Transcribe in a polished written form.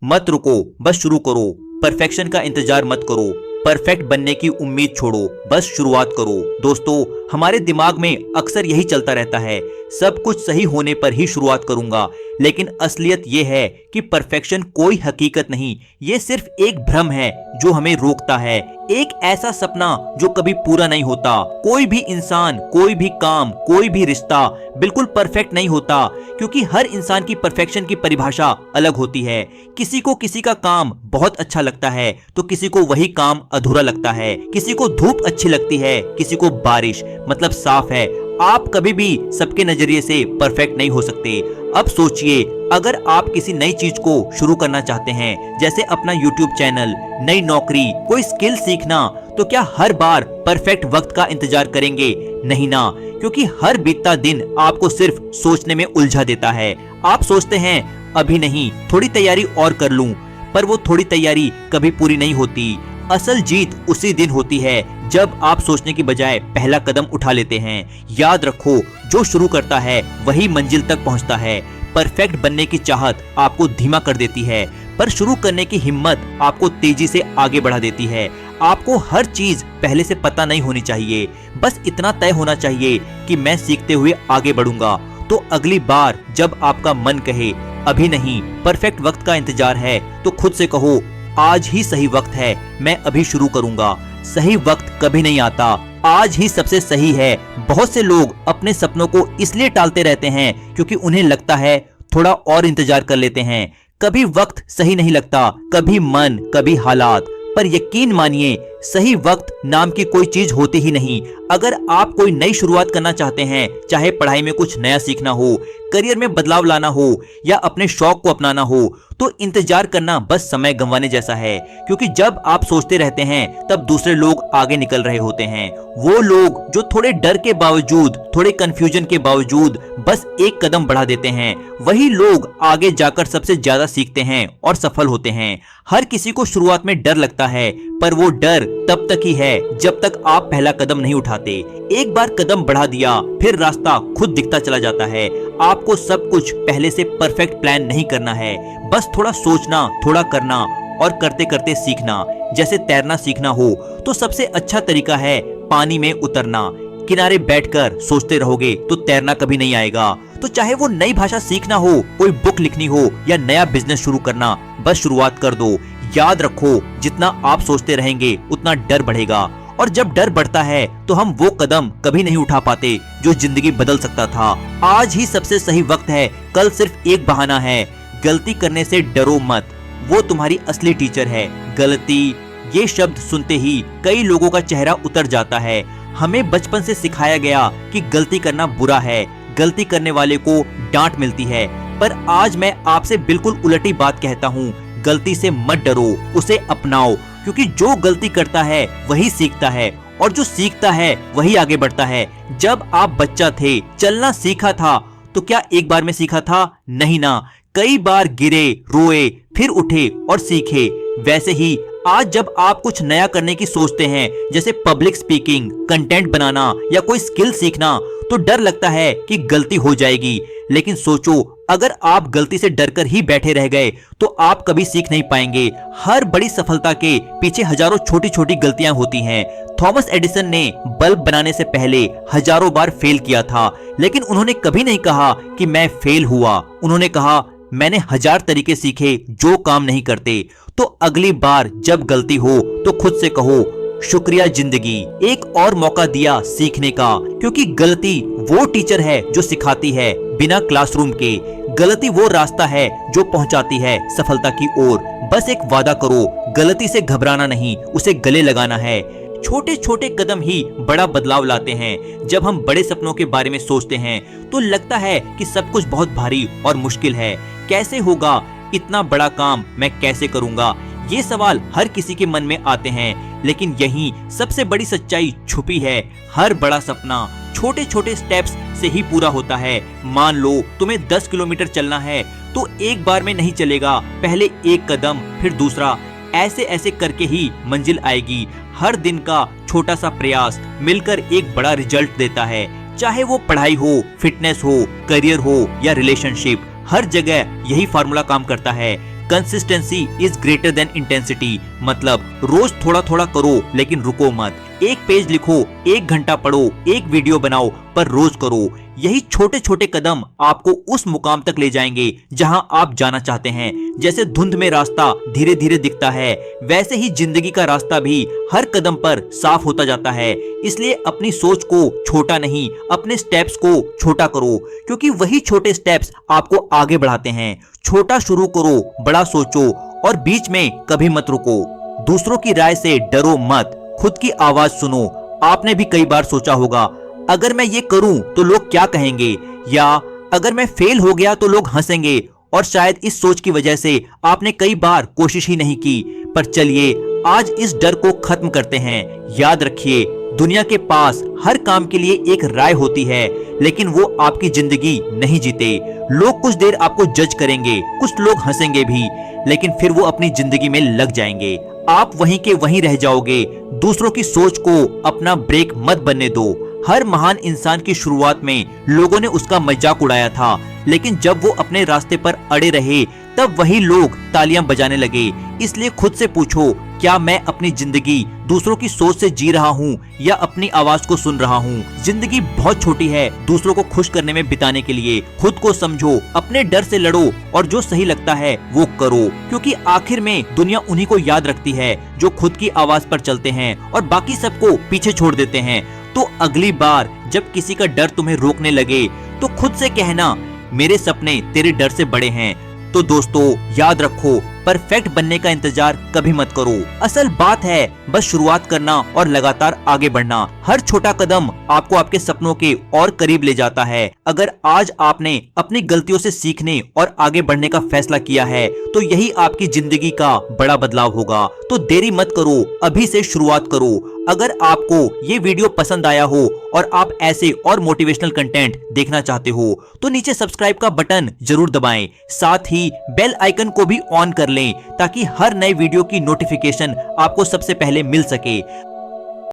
मत रुको, बस शुरू करो। परफेक्शन का इंतजार मत करो, परफेक्ट बनने की उम्मीद छोड़ो, बस शुरुआत करो। दोस्तों, हमारे दिमाग में अक्सर यही चलता रहता है, सब कुछ सही होने पर ही शुरुआत करूंगा। लेकिन असलियत यह है कि परफेक्शन कोई हकीकत नहीं, ये सिर्फ एक भ्रम है जो हमें रोकता है। एक ऐसा सपना जो कभी पूरा नहीं होता। कोई भी इंसान, कोई भी काम, कोई भी रिश्ता बिल्कुल परफेक्ट नहीं होता, क्योंकि हर इंसान की परफेक्शन की परिभाषा अलग होती है। किसी को किसी का काम बहुत अच्छा लगता है तो किसी को वही काम अधूरा लगता है। किसी को धूप अच्छी लगती है, किसी को बारिश। मतलब साफ है, आप कभी भी सबके नजरिए से परफेक्ट नहीं हो सकते। अब सोचिए, अगर आप किसी नई चीज को शुरू करना चाहते हैं, जैसे अपना YouTube चैनल, नई नौकरी, कोई स्किल सीखना, तो क्या हर बार परफेक्ट वक्त का इंतजार करेंगे? नहीं ना, क्योंकि हर बीतता दिन आपको सिर्फ सोचने में उलझा देता है। आप सोचते हैं अभी नहीं, थोड़ी तैयारी और कर लूं, पर वो थोड़ी तैयारी कभी पूरी नहीं होती। असल जीत उसी दिन होती है जब आप सोचने की बजाय पहला कदम उठा लेते हैं। याद रखो, जो शुरू करता है वही मंजिल तक पहुंचता है। परफेक्ट बनने की चाहत आपको धीमा कर देती है, पर शुरू करने की हिम्मत आपको तेजी से आगे बढ़ा देती है। आपको हर चीज पहले से पता नहीं होनी चाहिए, बस इतना तय होना चाहिए कि मैं सीखते हुए आगे बढ़ूंगा। तो अगली बार जब आपका मन कहे अभी नहीं, परफेक्ट वक्त का इंतजार है, तो खुद से कहो आज ही सही वक्त है, मैं अभी शुरू करूंगा। सही वक्त कभी नहीं आता, आज ही सबसे सही है। बहुत से लोग अपने सपनों को इसलिए टालते रहते हैं क्योंकि उन्हें लगता है थोड़ा और इंतजार कर लेते हैं। कभी वक्त सही नहीं लगता, कभी मन, कभी हालात, पर यकीन मानिए सही वक्त नाम की कोई चीज होती ही नहीं। अगर आप कोई नई शुरुआत करना चाहते हैं, चाहे पढ़ाई में कुछ नया सीखना हो, करियर में बदलाव लाना हो या अपने शौक को अपनाना हो, तो इंतजार करना बस समय गंवाने जैसा है। क्योंकि जब आप सोचते रहते हैं तब दूसरे लोग आगे निकल रहे होते हैं। वो लोग जो थोड़े डर के बावजूद, थोड़े कंफ्यूजन के बावजूद बस एक कदम बढ़ा देते हैं, वही लोग आगे जाकर सबसे ज्यादा सीखते हैं और सफल होते हैं। हर किसी को शुरुआत में डर लगता है, पर वो डर तब तक ही है जब तक आप पहला कदम नहीं उठाते। एक बार कदम बढ़ा दिया, फिर रास्ता खुद दिखता चला जाता है। आपको सब कुछ पहले से परफेक्ट प्लान नहीं करना है, बस थोड़ा सोचना, थोड़ा करना और करते करते सीखना। जैसे तैरना सीखना हो तो सबसे अच्छा तरीका है पानी में उतरना। किनारे बैठकर सोचते रहोगे तो तैरना कभी नहीं आएगा। तो चाहे वो नई भाषा सीखना हो, कोई बुक लिखनी हो या नया बिजनेस शुरू करना, बस शुरुआत कर दो। याद रखो, जितना आप सोचते रहेंगे उतना डर बढ़ेगा, और जब डर बढ़ता है तो हम वो कदम कभी नहीं उठा पाते जो जिंदगी बदल सकता था। आज ही सबसे सही वक्त है, कल सिर्फ एक बहाना है। गलती करने से डरो मत, वो तुम्हारी असली टीचर है। गलती, ये शब्द सुनते ही कई लोगों का चेहरा उतर जाता है। हमें बचपन से सिखाया गया कि गलती करना बुरा है, गलती करने वाले को डांट मिलती है। पर आज मैं आपसे बिल्कुल उलटी बात कहता हूँ, गलती से मत डरो, उसे अपनाओ। क्योंकि जो गलती करता है वही सीखता है, और जो सीखता है वही आगे बढ़ता है। जब आप बच्चा थे, चलना सीखा था, तो क्या एक बार में सीखा था? नहीं ना, कई बार गिरे, रोए, फिर उठे और सीखे। वैसे ही आज जब आप कुछ नया करने की सोचते हैं, जैसे पब्लिक स्पीकिंग, कंटेंट बनाना या कोई स्किल सीखना, तो डर लगता है कि गलती हो जाएगी। लेकिन सोचो, अगर आप गलती से डरकर ही बैठे रह गए तो आप कभी सीख नहीं पाएंगे। हर बड़ी सफलता के पीछे हजारों छोटी छोटी गलतियां होती हैं। थॉमस एडिसन ने बल्ब बनाने से पहले हजारों बार फेल किया था, लेकिन उन्होंने कभी नहीं कहा कि मैं फेल हुआ। उन्होंने कहा मैंने 1000 तरीके सीखे जो काम नहीं करते। तो अगली बार जब गलती हो तो खुद से कहो शुक्रिया जिंदगी, एक और मौका दिया सीखने का। क्योंकि गलती वो टीचर है जो सिखाती है बिना क्लासरूम के। गलती वो रास्ता है जो पहुंचाती है सफलता की ओर। बस एक वादा करो, गलती से घबराना नहीं, उसे गले लगाना है। छोटे छोटे कदम ही बड़ा बदलाव लाते हैं। जब हम बड़े सपनों के बारे में सोचते हैं तो लगता है कि सब कुछ बहुत भारी और मुश्किल है। कैसे होगा इतना बड़ा काम, मैं कैसे करूंगा? ये सवाल हर किसी के मन में आते हैं, लेकिन यही सबसे बड़ी सच्चाई छुपी है। हर बड़ा सपना छोटे छोटे स्टेप्स से ही पूरा होता है। मान लो तुम्हें 10 किलोमीटर चलना है, तो एक बार में नहीं चलेगा, पहले एक कदम, फिर दूसरा, ऐसे ऐसे करके ही मंजिल आएगी। हर दिन का छोटा सा प्रयास मिलकर एक बड़ा रिजल्ट देता है। चाहे वो पढ़ाई हो, फिटनेस हो, करियर हो या रिलेशनशिप, हर जगह यही फार्मूला काम करता है। Consistency is greater than intensity, मतलब रोज थोड़ा थोड़ा करो लेकिन रुको मत। एक पेज लिखो, 1 घंटा पढ़ो, एक वीडियो बनाओ, पर रोज करो। यही छोटे छोटे कदम आपको उस मुकाम तक ले जाएंगे जहां आप जाना चाहते हैं। जैसे धुंध में रास्ता धीरे धीरे दिखता है, वैसे ही जिंदगी का रास्ता भी हर कदम पर साफ होता जाता है। इसलिए अपनी सोच को छोटा नहीं, अपने स्टेप्स को छोटा करो, क्योंकि वही छोटे स्टेप्स आपको आगे बढ़ाते हैं। छोटा शुरू करो, बड़ा सोचो और बीच में कभी मत रुको। दूसरों की राय से डरो मत, खुद की आवाज सुनो। आपने भी कई बार सोचा होगा, अगर मैं ये करूं तो लोग क्या कहेंगे, या अगर मैं फेल हो गया तो लोग हंसेंगे, और शायद इस सोच की वजह से आपने कई बार कोशिश ही नहीं की। पर चलिए आज इस डर को खत्म करते हैं। याद रखिए, दुनिया के पास हर काम के लिए एक राय होती है, लेकिन वो आपकी जिंदगी नहीं जीते। लोग कुछ देर आपको जज करेंगे, कुछ लोग हंसेंगे भी, लेकिन फिर वो अपनी जिंदगी में लग जाएंगे। आप वहीं के वहीं रह जाओगे। दूसरों की सोच को अपना ब्रेक मत बनने दो। हर महान इंसान की शुरुआत में लोगों ने उसका मजाक उड़ाया था, लेकिन जब वो अपने रास्ते पर अड़े रहे तब वही लोग तालियां बजाने लगे। इसलिए खुद से पूछो, क्या मैं अपनी जिंदगी दूसरों की सोच से जी रहा हूँ या अपनी आवाज को सुन रहा हूँ। जिंदगी बहुत छोटी है दूसरों को खुश करने में बिताने के लिए। खुद को समझो, अपने डर से लड़ो और जो सही लगता है वो करो, क्योंकि आखिर में दुनिया उन्हीं को याद रखती है जो खुद की आवाज पर चलते हैं और बाकी सबको पीछे छोड़ देते हैं। तो अगली बार जब किसी का डर तुम्हें रोकने लगे तो खुद से कहना, मेरे सपने तेरे डर से बड़े हैं। तो दोस्तों याद रखो, परफेक्ट बनने का इंतजार कभी मत करो। असल बात है बस शुरुआत करना और लगातार आगे बढ़ना। हर छोटा कदम आपको आपके सपनों के और करीब ले जाता है। अगर आज आपने अपनी गलतियों से सीखने और आगे बढ़ने का फैसला किया है तो यही आपकी जिंदगी का बड़ा बदलाव होगा। तो देरी मत करो, अभी से शुरुआत करो। अगर आपको ये वीडियो पसंद आया हो और आप ऐसे और मोटिवेशनल कंटेंट देखना चाहते हो तो नीचे सब्सक्राइब का बटन जरूर दबाएं। साथ ही बेल आइकन को भी ऑन कर लें ताकि हर नए वीडियो की नोटिफिकेशन आपको सबसे पहले मिल सके।